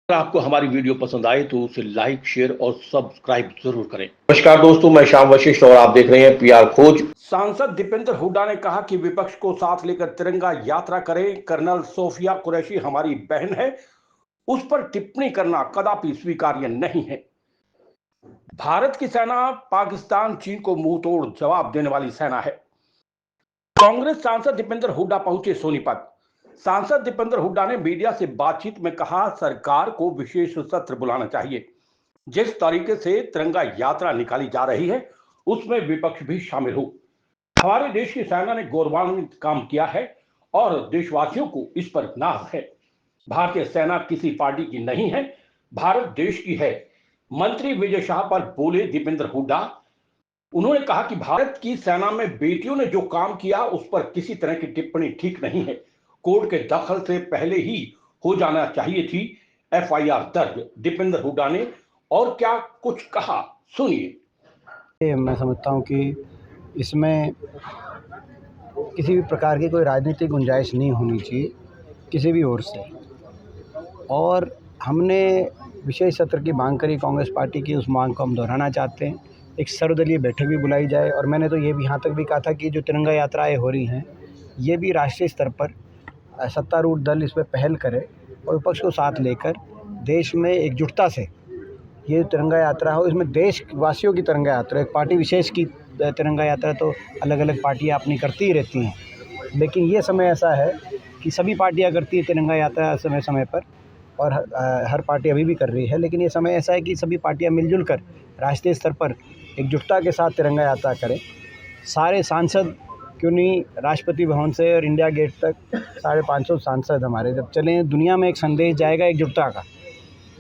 अगर आपको हमारी वीडियो पसंद आए तो उसे लाइक, शेयर और सब्सक्राइब जरूर करें। नमस्कार दोस्तों, मैं श्याम वशिष्ठ और आप देख रहे हैं पीआर खोज। सांसद दीपेंद्र हुड्डा ने कहा कि विपक्ष को साथ लेकर तिरंगा यात्रा करें। कर्नल सोफिया कुरैशी हमारी बहन है, उस पर टिप्पणी करना कदापि स्वीकार्य नहीं है। भारत की सेना पाकिस्तान, चीन को मुंह तोड़ जवाब देने वाली सेना है। कांग्रेस सांसद दीपेंद्र हुड्डा पहुंचे सोनीपत। सांसद दीपेंद्र हुड्डा ने मीडिया से बातचीत में कहा, सरकार को विशेष सत्र बुलाना चाहिए। जिस तरीके से तिरंगा यात्रा निकाली जा रही है उसमें विपक्ष भी शामिल हो। हमारे देश की सेना ने गौरवान्वित काम किया है और देशवासियों को इस पर नाज है। भारतीय सेना किसी पार्टी की नहीं है, भारत देश की है। मंत्री विजय शाह पर बोले दीपेंद्र हुड्डा। उन्होंने कहा कि भारत की सेना में बेटियों ने जो काम किया उस पर किसी तरह की टिप्पणी ठीक नहीं है। कोर्ट के दखल से पहले ही हो जाना चाहिए थी एफआईआर दर्ज। दीपेंद्र हुड्डा ने और क्या कुछ कहा, सुनिए। मैं समझता हूं कि इसमें किसी भी प्रकार की कोई राजनीतिक गुंजाइश नहीं होनी चाहिए किसी भी ओर से। और हमने विशेष सत्र की मांग करी कांग्रेस पार्टी की, उस मांग को हम दोहराना चाहते हैं। एक सर्वदलीय बैठक भी बुलाई जाए और मैंने तो ये भी यहाँ तक भी कहा था कि जो तिरंगा यात्राएं हो रही हैं ये भी राष्ट्रीय स्तर पर सत्तारूढ़ दल इस पर पहल करे और विपक्ष को साथ लेकर देश में एकजुटता से ये तिरंगा यात्रा हो। इसमें देशवासियों की तिरंगा यात्रा, एक पार्टी विशेष की तिरंगा यात्रा तो अलग अलग पार्टियां अपनी करती ही रहती हैं, लेकिन ये समय ऐसा है कि सभी पार्टियां करती है तिरंगा यात्रा समय समय पर और हर पार्टी अभी भी कर रही है। लेकिन ये समय ऐसा है कि सभी पार्टियां मिलजुल कर राष्ट्रीय स्तर पर एकजुटता के साथ तिरंगा यात्रा करें। सारे सांसद क्यों नहीं, राष्ट्रपति भवन से और इंडिया गेट तक 550 सांसद हमारे जब चलें, दुनिया में एक संदेश जाएगा एकजुटता का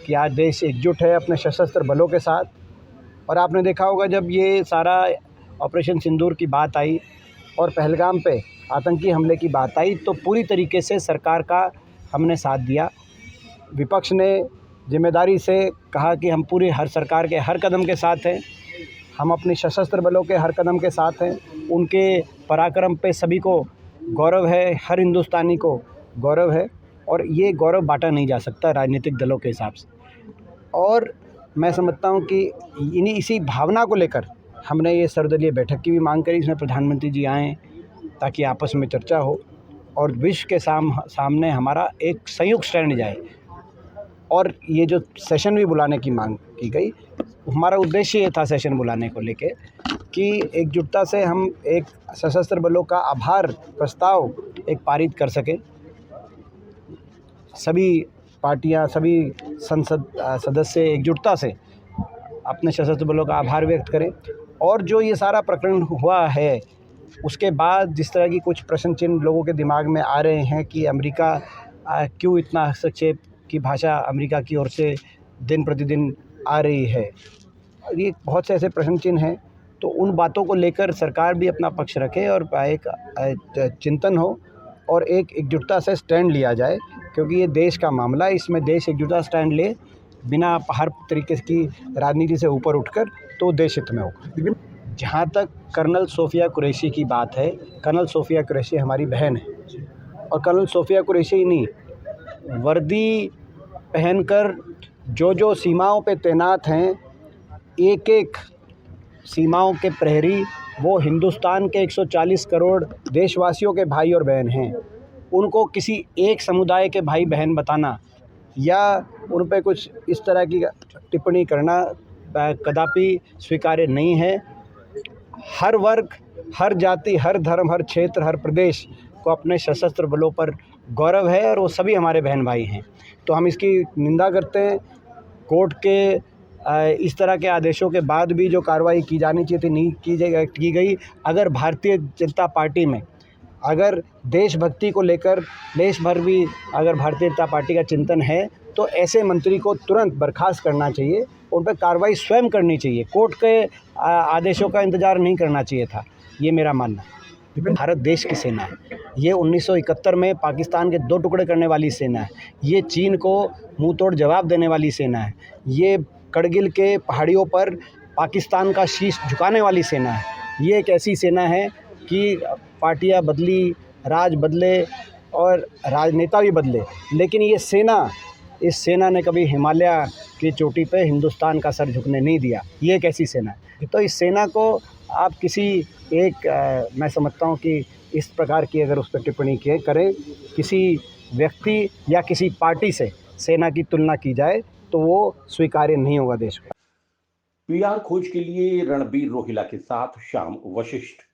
कि आज देश एकजुट है अपने सशस्त्र बलों के साथ। और आपने देखा होगा जब ये सारा ऑपरेशन सिंदूर की बात आई और पहलगाम पे आतंकी हमले की बात आई तो पूरी तरीके से सरकार का हमने साथ दिया। विपक्ष ने जिम्मेदारी से कहा कि हम पूरी सरकार के हर कदम के साथ हैं, हम अपने सशस्त्र बलों के हर कदम के साथ हैं। उनके पराक्रम पे सभी को गौरव है, हर हिंदुस्तानी को गौरव है और ये गौरव बांटा नहीं जा सकता राजनीतिक दलों के हिसाब से। और मैं समझता हूँ कि इसी भावना को लेकर हमने ये सर्वदलीय बैठक की भी मांग करी। इसमें प्रधानमंत्री जी आएँ ताकि आपस में चर्चा हो और विश्व के सामने हमारा एक संयुक्त स्टैंड जाए। और ये जो सेशन भी बुलाने की मांग की गई, हमारा उद्देश्य ये था सेशन बुलाने को लेके कि एकजुटता से हम एक सशस्त्र बलों का आभार प्रस्ताव एक पारित कर सकें। सभी पार्टियां, सभी संसद सदस्य एकजुटता से अपने सशस्त्र बलों का आभार व्यक्त करें। और जो ये सारा प्रकरण हुआ है उसके बाद जिस तरह की कुछ प्रश्न चिन्ह लोगों के दिमाग में आ रहे हैं कि अमेरिका क्यों इतना हस्तक्षेप की भाषा अमेरिका की ओर से दिन प्रतिदिन आ रही है, ये बहुत से ऐसे प्रश्न चिन्ह हैं। तो उन बातों को लेकर सरकार भी अपना पक्ष रखे और एक चिंतन हो और एक एकजुटता से स्टैंड लिया जाए, क्योंकि ये देश का मामला है। इसमें देश एकजुटता स्टैंड ले बिना हर तरीके की राजनीति से ऊपर उठकर, तो देश हित में होगा। जहाँ तक कर्नल सोफिया कुरैशी की बात है, कर्नल सोफिया कुरैशी हमारी बहन है और कर्नल सोफिया कुरैशी नहीं, वर्दी पहनकर जो सीमाओं पे तैनात हैं, एक एक सीमाओं के प्रहरी, वो हिंदुस्तान के 140 करोड़ देशवासियों के भाई और बहन हैं। उनको किसी एक समुदाय के भाई बहन बताना या उन पे कुछ इस तरह की टिप्पणी करना कदापि स्वीकार्य नहीं है। हर वर्ग, हर जाति, हर धर्म, हर क्षेत्र, हर प्रदेश को अपने सशस्त्र बलों पर गौरव है और वो सभी हमारे बहन भाई हैं। तो हम इसकी निंदा करते हैं। कोर्ट के इस तरह के आदेशों के बाद भी जो कार्रवाई की जानी चाहिए थी नहीं की गई। अगर भारतीय जनता पार्टी में अगर देशभक्ति को लेकर देश भर भी अगर भारतीय जनता पार्टी का चिंतन है तो ऐसे मंत्री को तुरंत बर्खास्त करना चाहिए, उन पर कार्रवाई स्वयं करनी चाहिए। कोर्ट के आदेशों का इंतज़ार नहीं करना चाहिए था, ये मेरा मानना है। भारत देश की सेना है, ये 1971 में पाकिस्तान के 2 टुकड़े करने वाली सेना है, ये चीन को मुंह तोड़ जवाब देने वाली सेना है, ये करगिल के पहाड़ियों पर पाकिस्तान का शीश झुकाने वाली सेना है। ये एक ऐसी सेना है कि पार्टियां बदली, राज बदले और राजनेता भी बदले, लेकिन ये सेना इस सेना ने कभी हिमालय की चोटी पे हिंदुस्तान का सर झुकने नहीं दिया। ये एक ऐसी सेना है। तो इस सेना को आप किसी एक मैं समझता हूँ कि इस प्रकार की अगर उस पर टिप्पणी करें, किसी व्यक्ति या किसी पार्टी से सेना की तुलना की जाए तो वो स्वीकार्य नहीं होगा देश को। पीआर खोज के लिए रणबीर रोहिला के साथ श्याम वशिष्ठ।